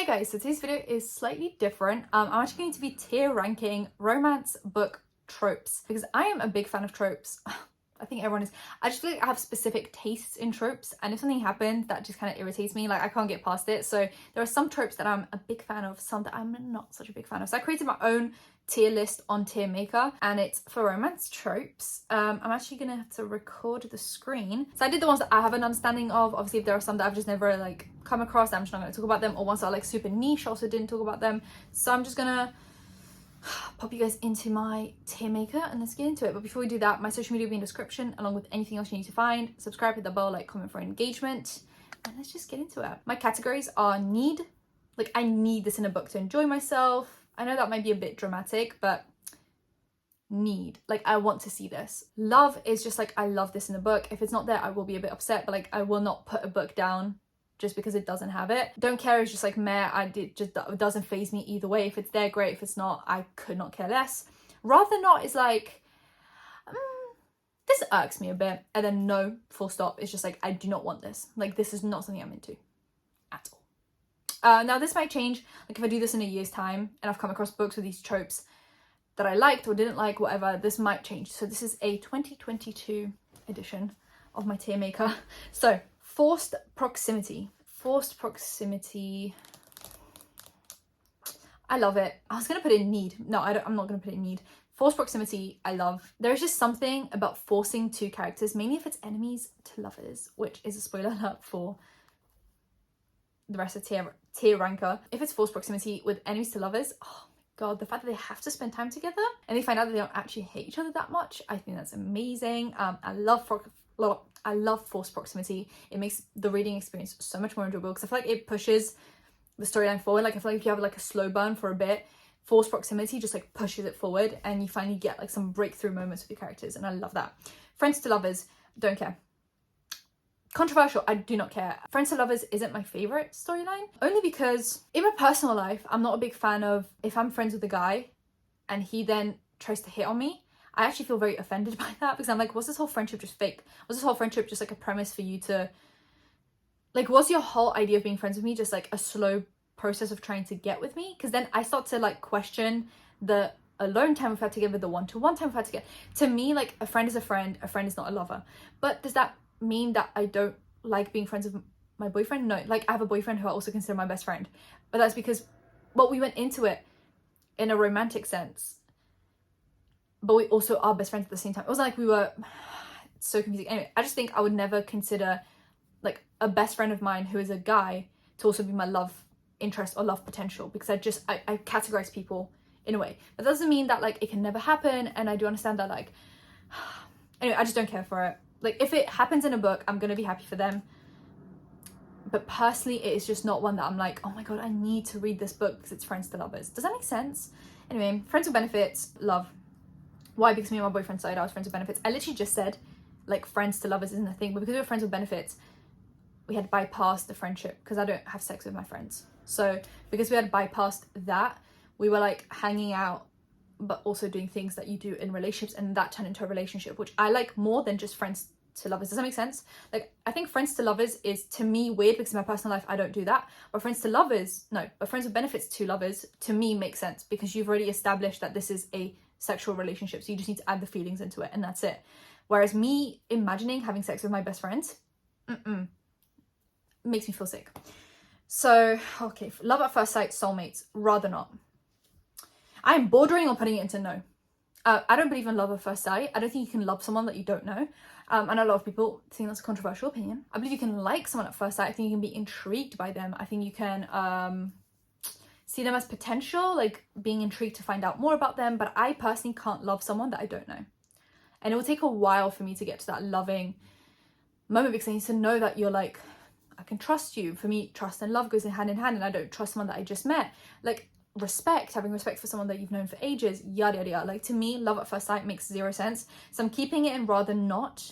guys, so today's video is slightly different. I'm actually going to be tier ranking romance book tropes because I am a big fan of tropes. I think everyone is. I just feel like I have specific tastes in tropes, and if something happens that just kind of irritates me, like I can't get past it. So there are some tropes that I'm a big fan of, some that I'm not such a big fan of. So I created my own tier list on Tier Maker, and it's for romance tropes. I'm actually gonna have to record the screen. So I did the ones that I have an understanding of. Obviously, if there are some that I've just never like come across, I'm just not gonna talk about them, or ones that are like super niche, also didn't talk about them. So I'm just gonna pop you guys into my Tier Maker and let's get into it. But before we do that, my social media will be in the description along with anything else you need to find. Subscribe, hit the bell, like, comment for engagement, and let's just get into it. My categories are need, like I need this in a book to enjoy myself. I know that might be a bit dramatic, but need, like I want to see this. Love is just like I love this in a book. If it's not there, I will be a bit upset, but like I will not put a book down just because it doesn't have it. Don't care is just like meh, it doesn't faze me either way. If it's there, great. If it's not, I could not care less. Rather not is like, this irks me a bit. And then no, full stop. It's just like, I do not want this. Like this is not something I'm into at all. Now this might change. Like if I do this in a year's time and I've come across books with these tropes that I liked or didn't like, whatever, this might change. So this is a 2022 edition of my Tier Maker. So forced proximity. Forced proximity. I love it. I was gonna put it in need. No, I'm not gonna put it in need. Forced proximity, I love. There's just something about forcing two characters, mainly if it's enemies to lovers, which is a spoiler alert for the rest of tier ranker. If it's forced proximity with enemies to lovers, oh my god, the fact that they have to spend time together and they find out that they don't actually hate each other that much, I think that's amazing. I love forced proximity. It makes the reading experience so much more enjoyable because I feel like it pushes the storyline forward. Like I feel like if you have like a slow burn for a bit, forced proximity just like pushes it forward and you finally get like some breakthrough moments with your characters, and I love that. Friends to lovers, don't care. Controversial, I do not care. Friends to lovers isn't my favorite storyline, only because in my personal life, I'm not a big fan of if I'm friends with a guy and he then tries to hit on me. I actually feel very offended by that because I'm like, was this whole friendship just fake? Was this whole friendship just like a premise for you to, like, was your whole idea of being friends with me just like a slow process of trying to get with me? Because then I start to like question the alone time we've had together, the one-to-one time we've had together. To me, like a friend is a friend is not a lover. But does that mean that I don't like being friends with my boyfriend? No, like I have a boyfriend who I also consider my best friend. But that's because, well, we went into it in a romantic sense, but we also are best friends at the same time. It was like we were so confusing. Anyway, I just think I would never consider like a best friend of mine who is a guy to also be my love interest or love potential, because I categorize people in a way. But that doesn't mean that like it can never happen, and I do understand that like anyway, I just don't care for it. Like if it happens in a book, I'm gonna be happy for them. But personally, it is just not one that I'm like, oh my god, I need to read this book because it's friends to lovers. Does that make sense? Anyway, friends with benefits, love. Why? Because me and my boyfriend started out as friends with benefits. I literally just said like friends to lovers isn't a thing, but because we were friends with benefits, we had bypassed the friendship because I don't have sex with my friends. So because we had bypassed that, we were like hanging out but also doing things that you do in relationships, and that turned into a relationship, which I like more than just friends to lovers. Does that make sense? Like I think friends to lovers is to me weird because in my personal life I don't do that, but friends to lovers, no, but friends with benefits to lovers to me makes sense because you've already established that this is a sexual relationship, so you just need to add the feelings into it and that's it. Whereas me imagining having sex with my best friends makes me feel sick. So okay, love at first sight, soulmates, rather not. I'm bordering on putting it into no. I don't believe in love at first sight. I don't think you can love someone that you don't know. I know a lot of people think that's a controversial opinion. I believe you can like someone at first sight. I think you can be intrigued by them. I think you can see them as potential, like being intrigued to find out more about them. But I personally can't love someone that I don't know. And it will take a while for me to get to that loving moment because I need to know that you're like, I can trust you. For me, trust and love goes in hand, and I don't trust someone that I just met. Like respect, having respect for someone that you've known for ages, yada yada yada. Like to me, love at first sight makes zero sense. So I'm keeping it in rather not.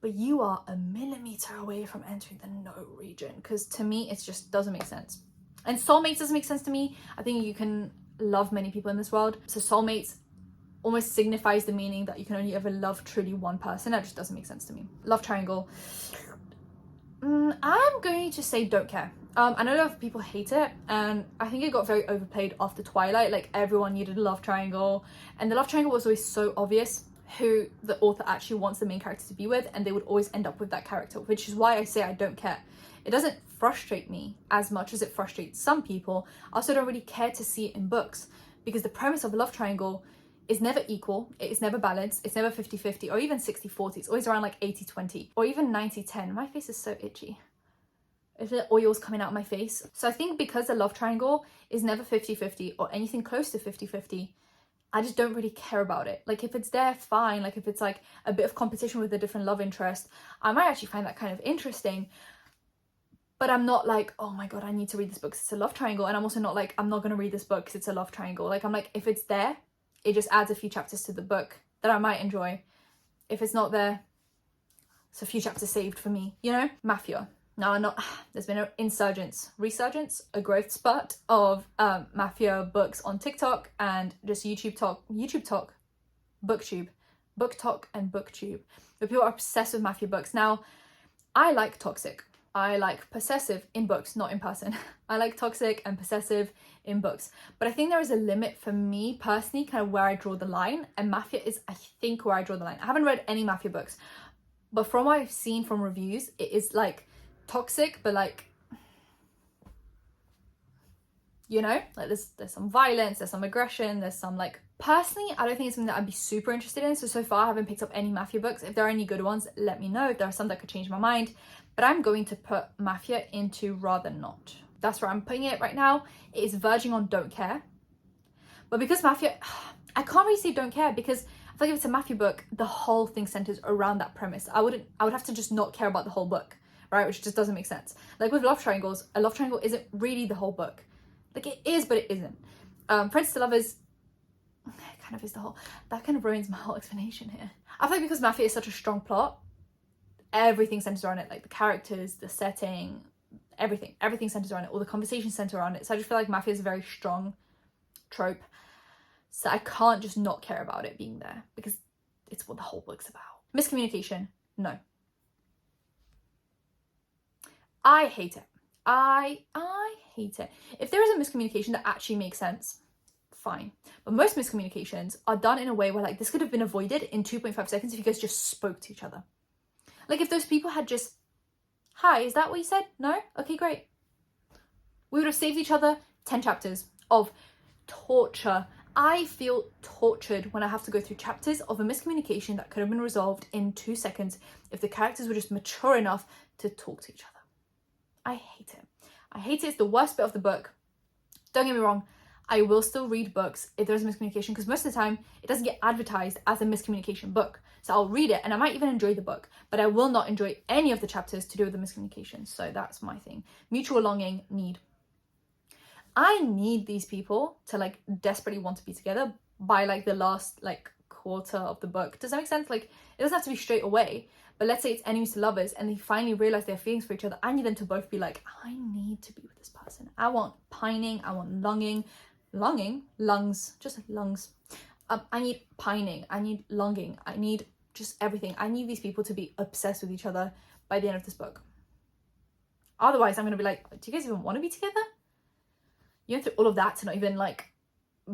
But you are a millimeter away from entering the no region because to me, it just doesn't make sense. And soulmates doesn't make sense to me. I think you can love many people in this world. So soulmates almost signifies the meaning that you can only ever love truly one person. That just doesn't make sense to me. Love triangle. I'm going to say don't care. I know a lot of people hate it, and I think it got very overplayed after Twilight. Like, everyone needed a love triangle, and the love triangle was always so obvious who the author actually wants the main character to be with, and they would always end up with that character, which is why I say I don't care. It doesn't frustrate me as much as it frustrates some people. I also don't really care to see it in books, because the premise of a love triangle is never equal, it's never balanced, it's never 50-50 or even 60-40, it's always around like 80-20 or even 90-10. My face is so itchy. Is it oils coming out of my face? So I think because the love triangle is never 50-50 or anything close to 50-50, I just don't really care about it. Like, if it's there, fine. Like, if it's like a bit of competition with a different love interest, I might actually find that kind of interesting. But I'm not like, oh my god, I need to read this book because it's a love triangle. And I'm also not like, I'm not going to read this book because it's a love triangle. Like, I'm like, if it's there, it just adds a few chapters to the book that I might enjoy. If it's not there, it's a few chapters saved for me, you know? Mafia. Now, there's been an resurgence, a growth spurt of Mafia books on TikTok and just YouTube talk, BookTube, book talk and BookTube. But people are obsessed with Mafia books. Now, I like toxic. I like possessive in books, not in person. I like toxic and possessive in books. But I think there is a limit for me personally, kind of where I draw the line. And Mafia is, I think, where I draw the line. I haven't read any Mafia books, but from what I've seen from reviews, it is like toxic, but like, you know, like there's some violence, there's some aggression, there's some like, personally, I don't think it's something that I'd be super interested in. So far I haven't picked up any Mafia books. If there are any good ones, let me know. If there are some that could change my mind, but I'm going to put Mafia into rather not. That's where I'm putting it right now. It is verging on don't care, but because Mafia, I can't really say don't care, because I feel like if it's a Mafia book, the whole thing centers around that premise. I would have to just not care about the whole book, right? Which just doesn't make sense. Like with love triangles, a love triangle isn't really the whole book. Like, it is, but it isn't. Friends to Lovers kind of is the whole, that kind of ruins my whole explanation here. I feel like because Mafia is such a strong plot, everything centers around it. Like the characters, the setting, everything centers around it. All the conversations center around it. So I just feel like Mafia is a very strong trope. So I can't just not care about it being there, because it's what the whole book's about. Miscommunication, no. I hate it. I hate it. If there is a miscommunication that actually makes sense, fine. But most miscommunications are done in a way where, like, this could have been avoided in 2.5 seconds if you guys just spoke to each other. Like, if those people had just, hi, is that what you said? No? Okay, great. We would have saved each other 10 chapters of torture. I feel tortured when I have to go through chapters of a miscommunication that could have been resolved in 2 seconds if the characters were just mature enough to talk to each other. I hate it. I hate it. It's the worst bit of the book. Don't get me wrong. I will still read books if there's a miscommunication, because most of the time it doesn't get advertised as a miscommunication book. So I'll read it and I might even enjoy the book, but I will not enjoy any of the chapters to do with the miscommunication. So that's my thing. Mutual longing, need. I need these people to like desperately want to be together by like the last like quarter of the book. Does that make sense? Like, it doesn't have to be straight away, but let's say it's enemies to lovers and they finally realize their feelings for each other. I need them to both be like, I need to be with this person. I want pining, I want lungs, just like lungs. I need pining, I need longing, I need just everything. I need these people to be obsessed with each other by the end of this book. Otherwise, I'm gonna be like, do you guys even want to be together? You went through all of that to not even like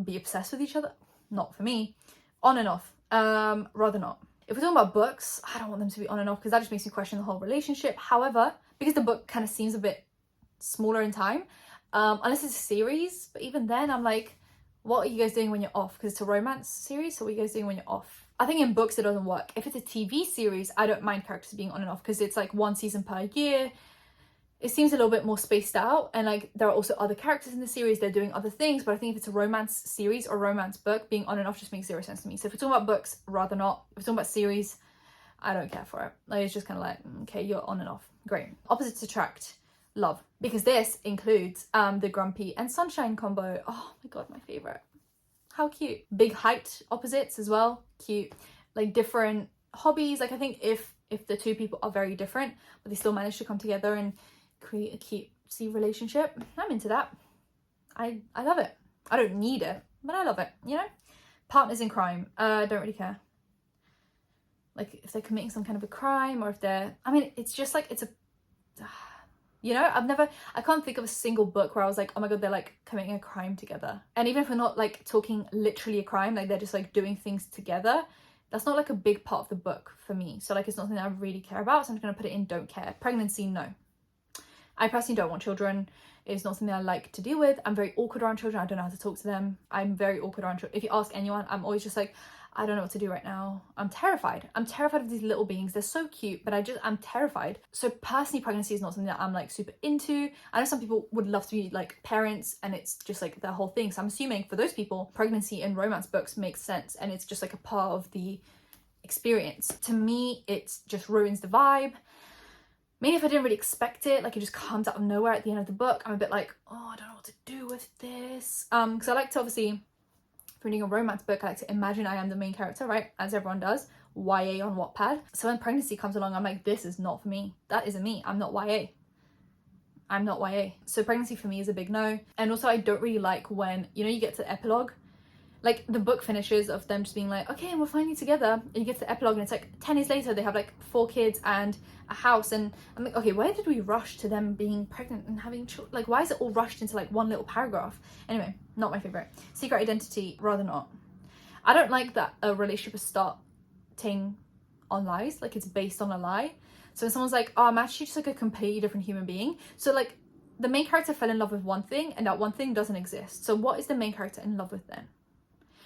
be obsessed with each other? Not for me. On and off. Rather not. If we're talking about books, I don't want them to be on and off, because that just makes me question the whole relationship. However, because the book kind of seems a bit smaller in time, unless it's a series, but even then I'm like, what are you guys doing when you're off? Because it's a romance series, so what are you guys doing when you're off? I think in books it doesn't work. If it's a TV series, I don't mind characters being on and off, because it's like one season per year. It seems a little bit more spaced out, and like there are also other characters in the series, they're doing other things. But I think if it's a romance series or romance book, being on and off just makes zero sense to me. So if we're talking about books, rather not. If we're talking about series, I don't care for it. Like, it's just kind of like, okay, you're on and off, great. Opposites attract, love, because this includes the Grumpy and Sunshine combo. Oh my god, my favorite. How cute. Big height opposites as well, cute. Like different hobbies. Like, I think if the two people are very different but they still manage to come together and create a cutesy relationship, I'm into that. I love it. I don't need it, but I love it, you know? Partners in crime, don't really care. Like, if they're committing some kind of a crime, or if they're, I mean, it's just like, it's a, You know, I can't think of a single book where I was like, oh my god, they're like committing a crime together. And even if we're not like talking literally a crime, like they're just like doing things together, that's not like a big part of the book for me. So like it's not something that I really care about, so I'm just gonna put it in don't care. Pregnancy, no. I personally don't want children. It's not something I like to deal with. I'm very awkward around children. I don't know how to talk to them. I'm very awkward around children. If you ask anyone, I'm always just like, I don't know what to do right now. I'm terrified. I'm terrified of these little beings. They're so cute, but I'm terrified. So personally, pregnancy is not something that I'm like super into. I know some people would love to be like parents and it's just like their whole thing. So I'm assuming for those people, pregnancy in romance books makes sense and it's just like a part of the experience. To me, it just ruins the vibe. Maybe if I didn't really expect it, like it just comes out of nowhere at the end of the book, I'm a bit like, oh, I don't know what to do with this. Because I like to obviously, if reading a romance book, I like to imagine I am the main character, right? As everyone does. YA on Wattpad. So when pregnancy comes along, I'm like, this is not for me. That isn't me. I'm not YA. I'm not YA. So pregnancy for me is a big no. And also I don't really like when, you know, you get to the epilogue. Like the book finishes of them just being like, okay, we're finally together, and you get to the epilogue and it's like 10 years later they have like 4 kids and a house, and I'm like, okay, where did we rush to them being pregnant and having children? Like, why is it all rushed into like one little paragraph? Anyway, not my favorite. Secret Identity, rather not. I don't like that a relationship is starting on lies, like it's based on a lie. So when someone's like, oh, I'm actually just like a completely different human being, so like the main character fell in love with one thing and that one thing doesn't exist, so what is the main character in love with then?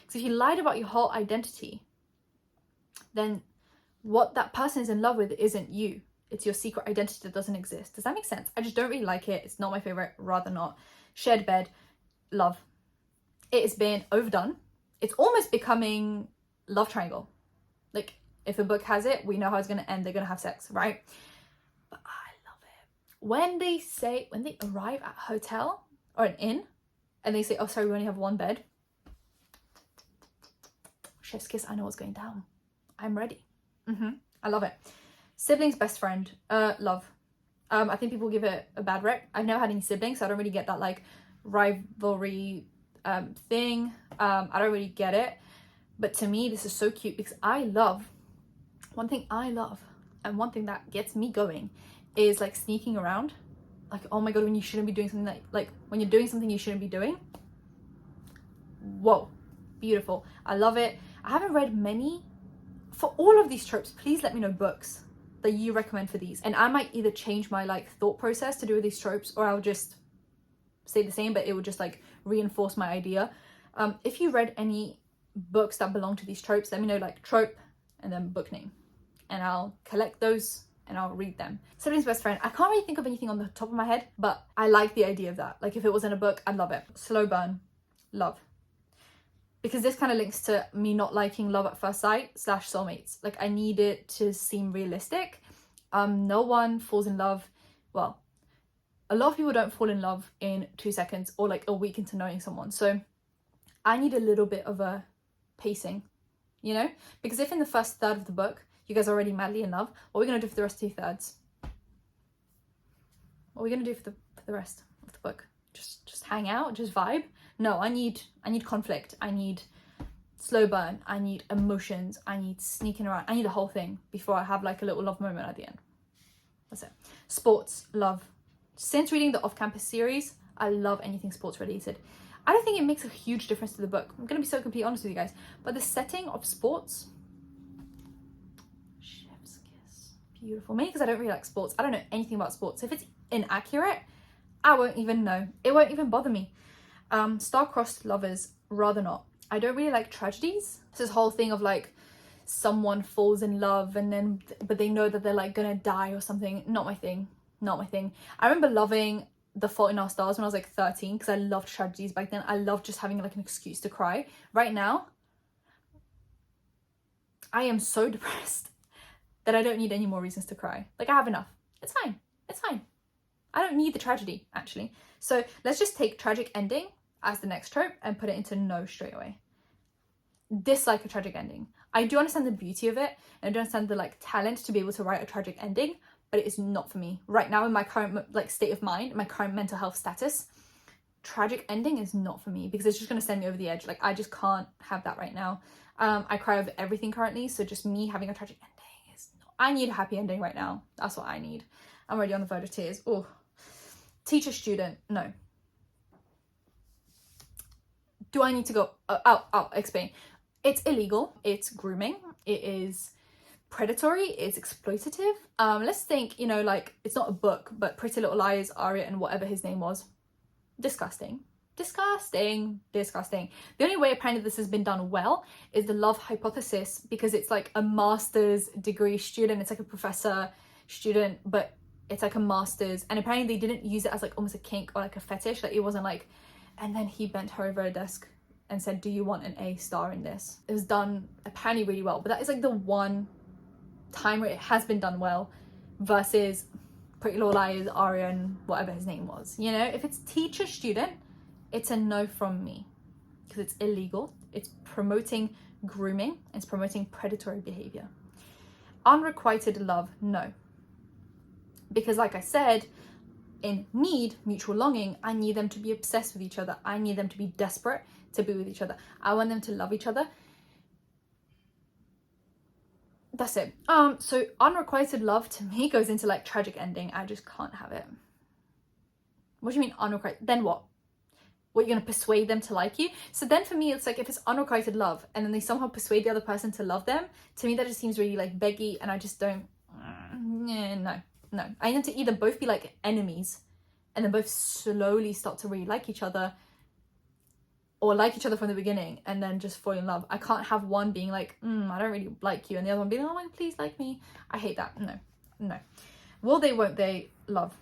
Because if you lied about your whole identity, then what that person is in love with isn't you. It's your secret identity that doesn't exist. Does that make sense? I just don't really like it. It's not my favorite, rather not. Shared bed, love. It has been overdone. It's almost becoming love triangle. Like, if a book has it, we know how it's going to end. They're going to have sex, right? But I love it. When they arrive at a hotel or an inn, and they say, oh, sorry, we only have one bed. Chef's kiss, I know what's going down. I'm ready. I love it. Siblings, best friend, love. I think people give it a bad rep. I've never had any siblings, so I don't really get that like rivalry thing. I don't really get it. But to me, this is so cute because one thing I love and one thing that gets me going is like sneaking around. Like, oh my god, when you shouldn't be doing something like when you're doing something you shouldn't be doing. Whoa, beautiful. I love it. I haven't read many. For all of these tropes, please let me know books that you recommend for these. And I might either change my like thought process to do with these tropes, or I'll just say the same, but it will just like reinforce my idea. If you read any books that belong to these tropes, let me know like trope and then book name. And I'll collect those and I'll read them. Siblings best friend. I can't really think of anything on the top of my head, but I like the idea of that. Like if it was in a book, I'd love it. Slow burn. Love. Because this kind of links to me not liking love at first sight / soulmates. Like I need it to seem realistic. No one falls in love. Well, a lot of people don't fall in love in 2 seconds or like a week into knowing someone. So I need a little bit of a pacing, you know? Because if in the first third of the book, you guys are already madly in love, what are we going to do for the rest of 2/3? What are we going to do for the rest of the book? Just hang out, just vibe? No, I need conflict. I need slow burn. I need emotions. I need sneaking around. I need the whole thing before I have like a little love moment at the end. That's it. Sports, love. Since reading the Off-Campus series, I love anything sports related. I don't think it makes a huge difference to the book. I'm going to be so completely honest with you guys. But the setting of sports, chef's kiss. Beautiful. Mainly because I don't really like sports. I don't know anything about sports. If it's inaccurate, I won't even know. It won't even bother me. Star-crossed lovers, rather not. I don't really like tragedies. It's this whole thing of like someone falls in love and then but they know that they're like gonna die or something. Not my thing. Not my thing. I remember loving The Fault in Our Stars when I was like 13 because I loved tragedies back then. I loved just having like an excuse to cry. Right now, I am so depressed that I don't need any more reasons to cry. Like I have enough. It's fine. It's fine. I don't need the tragedy, actually. So let's just take tragic ending as the next trope and put it into no straight away. Dislike a tragic ending. I do understand the beauty of it, and I do understand the like talent to be able to write a tragic ending, but it is not for me. Right now in my current like state of mind, my current mental health status, tragic ending is not for me because it's just going to send me over the edge. Like I just can't have that right now. I cry over everything currently, so just me having a tragic ending is not... I need a happy ending right now. That's what I need. I'm already on the verge of tears. Oh. Teacher student, no. Do I need to go? I'll explain. It's illegal. It's grooming. It is predatory. It's exploitative. Let's think, you know, like, it's not a book, but Pretty Little Liars, Aria, and whatever his name was. Disgusting. Disgusting. Disgusting. The only way apparently this has been done well is the love hypothesis, because it's like a master's degree student. It's like a professor student, but it's like a master's, and apparently they didn't use it as like almost a kink or like a fetish. Like, it wasn't like, and then he bent her over a desk and said, do you want an A star in this? It was done apparently really well, but that is like the one time where it has been done well, versus Pretty Little Liars, Aria, and whatever his name was. You know, if it's teacher student, it's a no from me, because it's illegal. It's promoting grooming. It's promoting predatory behavior. Unrequited love, no. Because like I said, in need, mutual longing, I need them to be obsessed with each other. I need them to be desperate to be with each other. I want them to love each other. That's it. So unrequited love to me goes into like tragic ending. I just can't have it. What do you mean unrequited? Then what? What, you're gonna persuade them to like you? So then for me, it's like, if it's unrequited love and then they somehow persuade the other person to love them, to me that just seems really like beggy, and I just don't, no. I need to either both be like enemies and then both slowly start to really like each other, or like each other from the beginning and then just fall in love. I can't have one being like, I don't really like you, and the other one being, oh my, please like me. I hate that. No. Will they, won't they, love?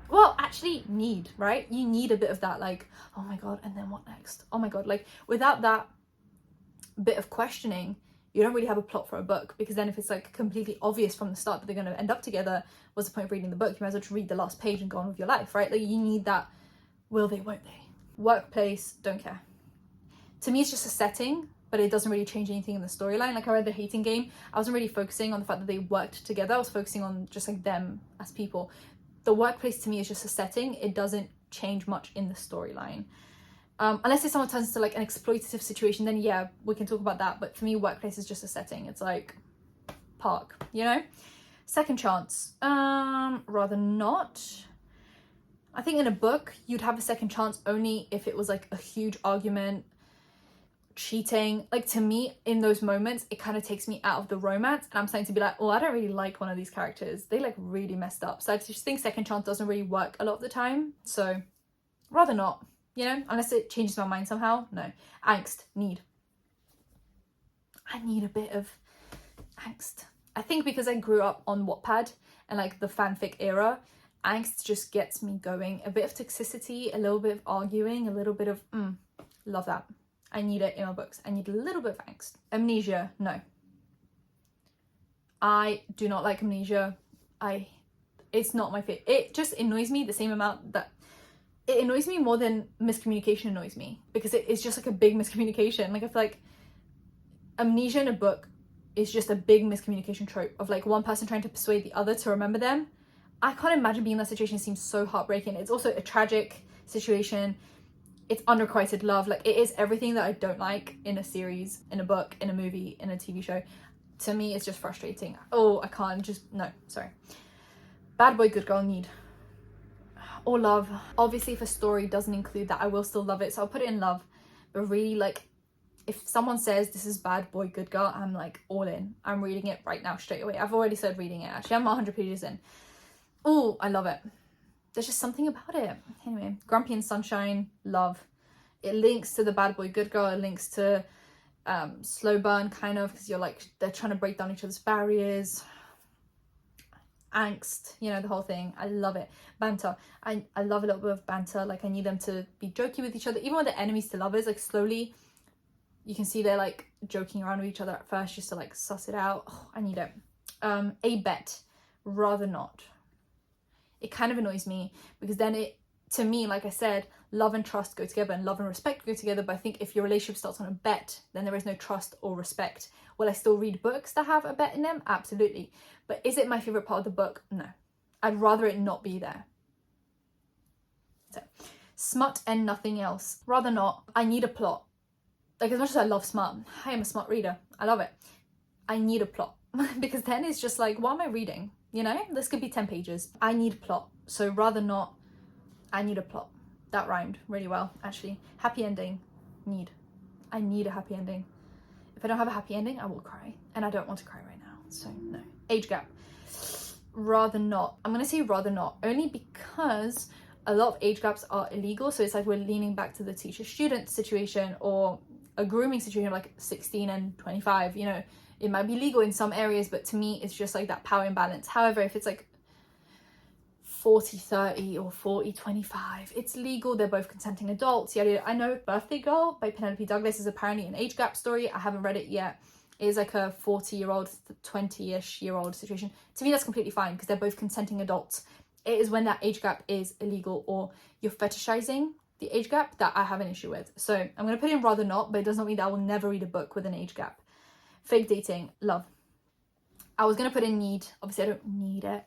Well, actually need, right? You need a bit of that, like, oh my God, and then what next? Oh my God, like, without that bit of questioning, you don't really have a plot for a book, because then if it's like completely obvious from the start that they're going to end up together, what's the point of reading the book? You might as well just read the last page and go on with your life, right? Like, you need that will they, won't they. Workplace, don't care. To me, it's just a setting, but it doesn't really change anything in the storyline. Like, I read The Hating Game, I wasn't really focusing on the fact that they worked together. I was focusing on just like them as people. The workplace to me is just a setting. It doesn't change much in the storyline. Unless if someone turns into like an exploitative situation, then yeah, we can talk about that. But for me, workplace is just a setting. It's like park, you know? Second chance, rather not. I think in a book, you'd have a second chance only if it was like a huge argument, cheating. Like, to me, in those moments, it kind of takes me out of the romance, and I'm starting to be like, oh, I don't really like one of these characters. They like really messed up. So I just think second chance doesn't really work a lot of the time. So rather not, you know, unless it changes my mind somehow. No. Angst, need. I need a bit of angst. I think because I grew up on Wattpad and like the fanfic era, angst just gets me going. A bit of toxicity, a little bit of arguing, a little bit of love that. I need it in my books. I need a little bit of angst. Amnesia, no. I do not like amnesia. It's not my favorite. It just annoys me the same amount that it annoys me more than miscommunication annoys me, because it is just like a big miscommunication. Like, I feel like amnesia in a book is just a big miscommunication trope of like one person trying to persuade the other to remember them. I can't imagine being in that situation. It seems so heartbreaking. It's also a tragic situation. It's unrequited love. Like, it is everything that I don't like in a series, in a book, in a movie, in a TV show. To me, it's just frustrating. Oh, I can't just, no, sorry. Bad boy, good girl, need. Or love. Obviously, if a story doesn't include that, I will still love it. So I'll put it in love. But really, like, if someone says this is bad boy, good girl, I'm like all in. I'm reading it right now, straight away. I've already started reading it, actually. I'm 100 pages in. Oh, I love it. There's just something about it. Anyway, Grumpy and Sunshine, love. It links to the bad boy, good girl. It links to slow burn, kind of, because you're like, they're trying to break down each other's barriers. Angst, you know, the whole thing. I love it. Banter. I love a little bit of banter. Like, I need them to be jokey with each other. Even when they're enemies to lovers, like, slowly you can see they're like joking around with each other at first just to like suss it out. Oh, I need it. A bet, rather not. It kind of annoys me, because then it, to me, like I said, love and trust go together and love and respect go together. But I think if your relationship starts on a bet, then there is no trust or respect. Will I still read books that have a bet in them? Absolutely. But is it my favorite part of the book? No. I'd rather it not be there. So, smut and nothing else. Rather not. I need a plot. Like, as much as I love smut, I am a smut reader. I love it. I need a plot. Because then it's just like, what am I reading? You know, this could be 10 pages. I need plot. So rather not, I need a plot. That rhymed really well, actually. Happy ending, need. I need a happy ending. If I don't have a happy ending, I will cry. And I don't want to cry right now, so no. Age gap, rather not. I'm gonna say rather not, only because a lot of age gaps are illegal. So it's like we're leaning back to the teacher-student situation, or a grooming situation like 16 and 25, you know. It might be legal in some areas, but to me, it's just like that power imbalance. However, if it's like 40-30 or 40-25, it's legal. They're both consenting adults. Yeah, I know Birthday Girl by Penelope Douglas is apparently an age gap story. I haven't read it yet. It is like a 40-year-old, 20-ish year old situation. To me, that's completely fine because they're both consenting adults. It is when that age gap is illegal or you're fetishizing the age gap that I have an issue with. So I'm going to put in rather not, but it does not mean that I will never read a book with an age gap. Fake dating, love. I was going to put in need. Obviously, I don't need it.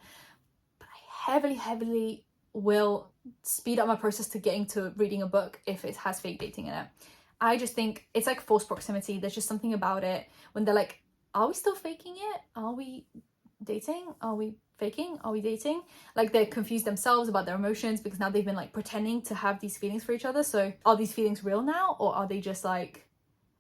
But I heavily will speed up my process to getting to reading a book if it has fake dating in it. I just think it's like forced proximity. There's just something about it when they're like, are we still faking it? Are we dating? Are we faking? Are we dating? Like they're confused themselves about their emotions because now they've been like pretending to have these feelings for each other. So are these feelings real now, or are they just like,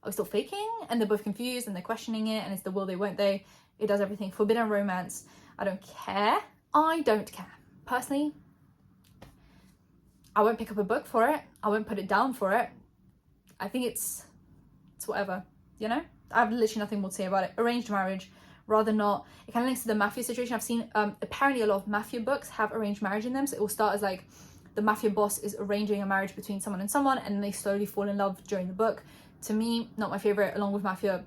are we still faking? And they're both confused and they're questioning it, and it's the will they, won't they. It does everything. Forbidden romance, I don't care. I don't care. Personally, I won't pick up a book for it. I won't put it down for it. I think it's whatever, you know? I have literally nothing more to say about it. Arranged marriage, rather not. It kind of links to the mafia situation. I've seen apparently a lot of mafia books have arranged marriage in them. So it will start as like the mafia boss is arranging a marriage between someone and someone, and they slowly fall in love during the book. To me, not my favorite, along with mafia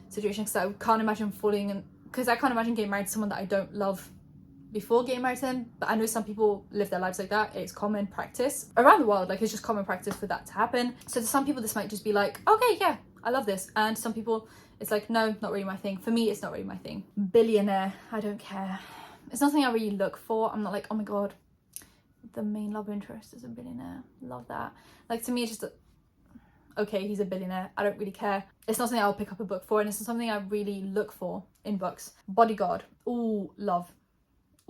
situations, because I can't imagine falling in, because I can't imagine getting married to someone that I don't love before getting married to them. But I know some people live their lives like that. It's common practice around the world. Like it's just common practice for that to happen. So to some people this might just be like, okay, yeah, I love this. And some people it's like, no, not really my thing. For me, it's not really my thing. Billionaire, I don't care. It's not something I really look for. I'm not like, oh my god, the main love interest is a billionaire, love that. Like to me, it's just okay, he's a billionaire, I don't really care. It's not something I'll pick up a book for, and it's not something I really look for in books. Bodyguard, ooh, love.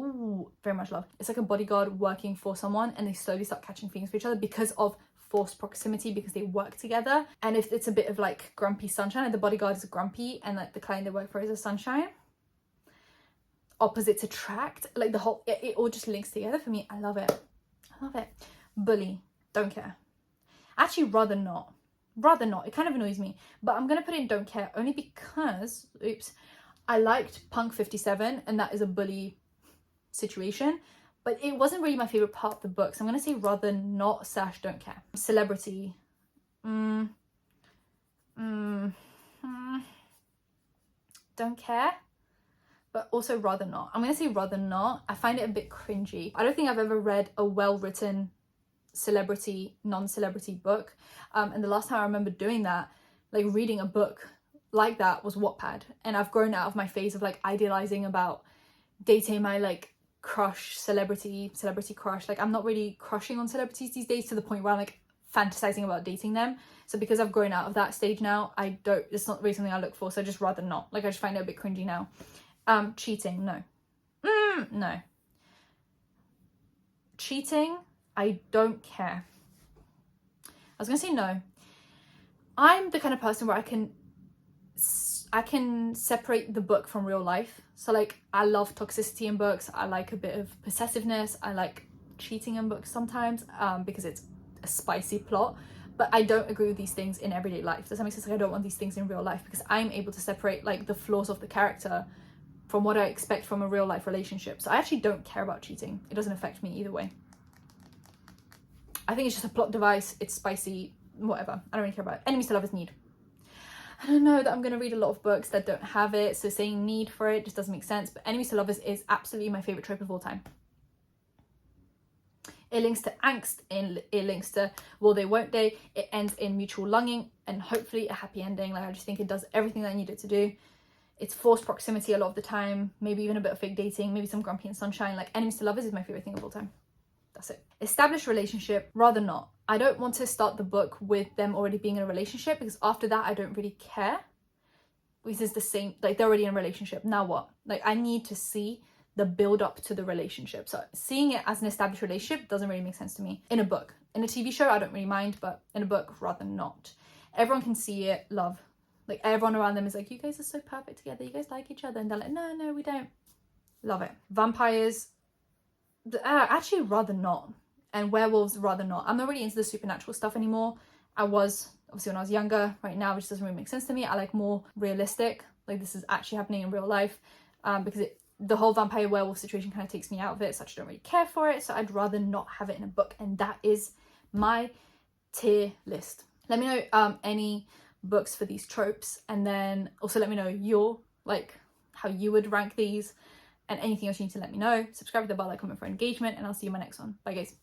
Ooh, very much love. It's like a bodyguard working for someone and they slowly start catching feelings for each other because of forced proximity, because they work together. And if it's a bit of like grumpy sunshine, like the bodyguard is grumpy and like the client they work for is a sunshine, opposites attract, like the whole, it all just links together for me. I love it. I love it. Bully, don't care. Actually, rather not. It kind of annoys me, but I'm gonna put in don't care only because, oops, I liked Punk 57 and that is a bully situation, but it wasn't really my favorite part of the book, so I'm gonna say rather not / don't care. Celebrity, don't care, but also rather not. I'm gonna say rather not. I find it a bit cringy. I don't think I've ever read a well-written celebrity, non-celebrity book, and the last time I remember doing that, like reading a book like that, was Wattpad. And I've grown out of my phase of like idealizing about dating my like crush, celebrity crush. Like I'm not really crushing on celebrities these days to the point where I'm like fantasizing about dating them. So because I've grown out of that stage now, it's not really something I look for, so I just rather not. Like I just find it a bit cringy now. Cheating, no. No. Cheating, I don't care. I was gonna say no. I'm the kind of person where I can separate the book from real life. So like I love toxicity in books, I like a bit of possessiveness, I like cheating in books sometimes because it's a spicy plot, but I don't agree with these things in everyday life. Does that make sense? Like I don't want these things in real life because I'm able to separate like the flaws of the character from what I expect from a real life relationship. So I actually don't care about cheating. It doesn't affect me either way. I think it's just a plot device, it's spicy, whatever. I don't really care about it. Enemies to lovers, need. I don't know that I'm going to read a lot of books that don't have it, so saying need for it just doesn't make sense. But enemies to lovers is absolutely my favourite trope of all time. It links to angst, it links to will they, won't they. It ends in mutual longing and hopefully a happy ending. Like I just think it does everything that I need it to do. It's forced proximity a lot of the time, maybe even a bit of fake dating, maybe some grumpy and sunshine. Like enemies to lovers is my favourite thing of all time. That's it. Established relationship, rather not. I don't want to start the book with them already being in a relationship because after that I don't really care. Because it's the same, like they're already in a relationship, now what? Like I need to see the build up to the relationship. So seeing it as an established relationship doesn't really make sense to me in a book. In a TV show, I don't really mind, but in a book, rather not. Everyone can see it, love. Like, everyone around them is like, you guys are so perfect together, you guys like each other, and they're like, no, we don't. Love it. Vampires, actually rather not. And werewolves, rather not. I'm not really into the supernatural stuff anymore. I was, obviously, when I was younger. Right now, it just doesn't really make sense to me. I like more realistic, like this is actually happening in real life, because the whole vampire werewolf situation kind of takes me out of it, so I just don't really care for it. So I'd rather not have it in a book, and that is my tier list. Let me know any books for these tropes, and then also let me know your, like, how you would rank these, and anything else you need to let me know. Subscribe to the bell, like, comment for engagement, and I'll see you in my next one. Bye guys.